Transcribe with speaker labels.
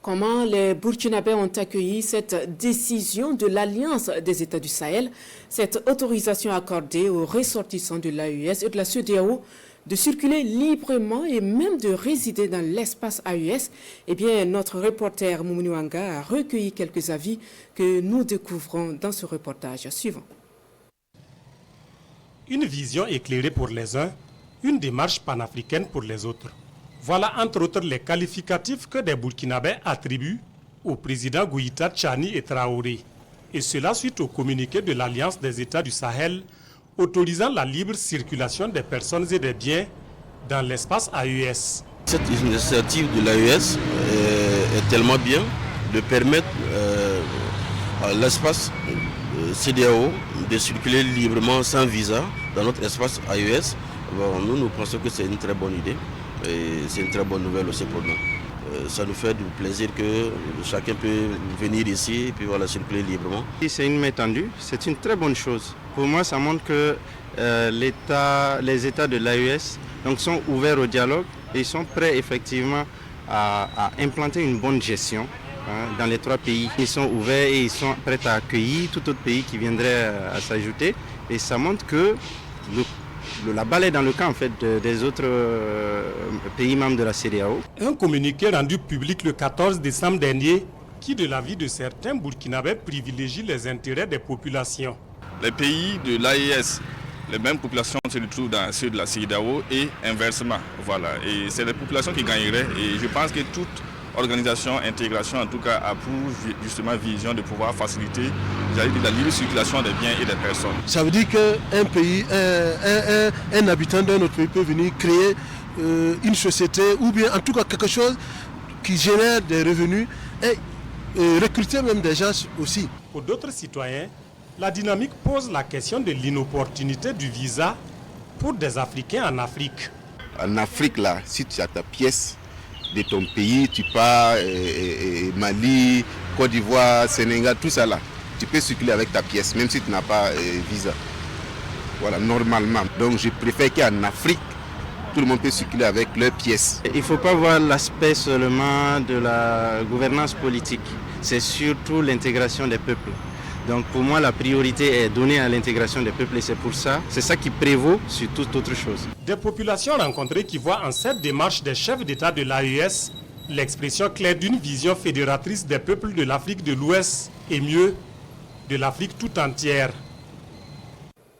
Speaker 1: Comment les Burkinabés ont accueilli cette décision de l'Alliance des États du Sahel, cette autorisation accordée aux ressortissants de l'AES et de la CEDEAO de circuler librement et même de résider dans l'espace AES? Eh bien, notre reporter Moumouni Wanga a recueilli quelques avis que nous découvrons dans ce reportage suivant.
Speaker 2: Une vision éclairée pour les uns, une démarche panafricaine pour les autres. Voilà entre autres les qualificatifs que des Burkinabés attribuent au président Goïta Tchani et Traoré. Et cela suite au communiqué de l'Alliance des États du Sahel autorisant la libre circulation des personnes et des biens dans l'espace AES.
Speaker 3: Cette initiative de l'AES est tellement bien de permettre à l'espace CEDEAO de circuler librement sans visa dans notre espace AES. Bon, nous pensons que c'est une très bonne idée. Et c'est une très bonne nouvelle aussi pour nous. Ça nous fait du plaisir que chacun peut venir ici et puis voilà, circuler librement.
Speaker 4: C'est une main tendue, c'est une très bonne chose. Pour moi, ça montre que les États de l'AES sont ouverts au dialogue et ils sont prêts effectivement à implanter une bonne gestion dans les trois pays. Ils sont ouverts et ils sont prêts à accueillir tout autre pays qui viendrait à s'ajouter. Et ça montre que la balle est dans le camp en fait, des autres pays membres de la CEDEAO.
Speaker 2: Un communiqué rendu public le 14 décembre dernier qui, de l'avis de certains Burkinabés, privilégie les intérêts des populations.
Speaker 5: Les pays de l'AES, les mêmes populations se retrouvent dans ceux de la CEDEAO et inversement. Voilà. Et c'est les populations qui gagneraient. Et je pense que toute organisation, intégration en tout cas, a pour justement vision de pouvoir faciliter la libre circulation des biens et des personnes.
Speaker 6: Ça veut dire qu'un pays, un habitant d'un autre pays peut venir créer une société ou bien en tout cas quelque chose qui génère des revenus et recruter même des gens aussi.
Speaker 2: Pour d'autres citoyens, la dynamique pose la question de l'inopportunité du visa pour des Africains en Afrique.
Speaker 7: En Afrique, là, si tu as ta pièce de ton pays, tu pars Mali, Côte d'Ivoire, Sénégal, tout ça là. Tu peux circuler avec ta pièce, même si tu n'as pas visa. Voilà, normalement. Donc je préfère qu'en Afrique, tout le monde peut circuler avec leur pièce.
Speaker 4: Il ne faut pas voir l'aspect seulement de la gouvernance politique. C'est surtout l'intégration des peuples. Donc pour moi, la priorité est donnée à l'intégration des peuples et c'est ça qui prévaut sur toute autre chose.
Speaker 2: Des populations rencontrées qui voient en cette démarche des chefs d'État de l'AES l'expression claire d'une vision fédératrice des peuples de l'Afrique de l'Ouest et mieux, de l'Afrique tout entière.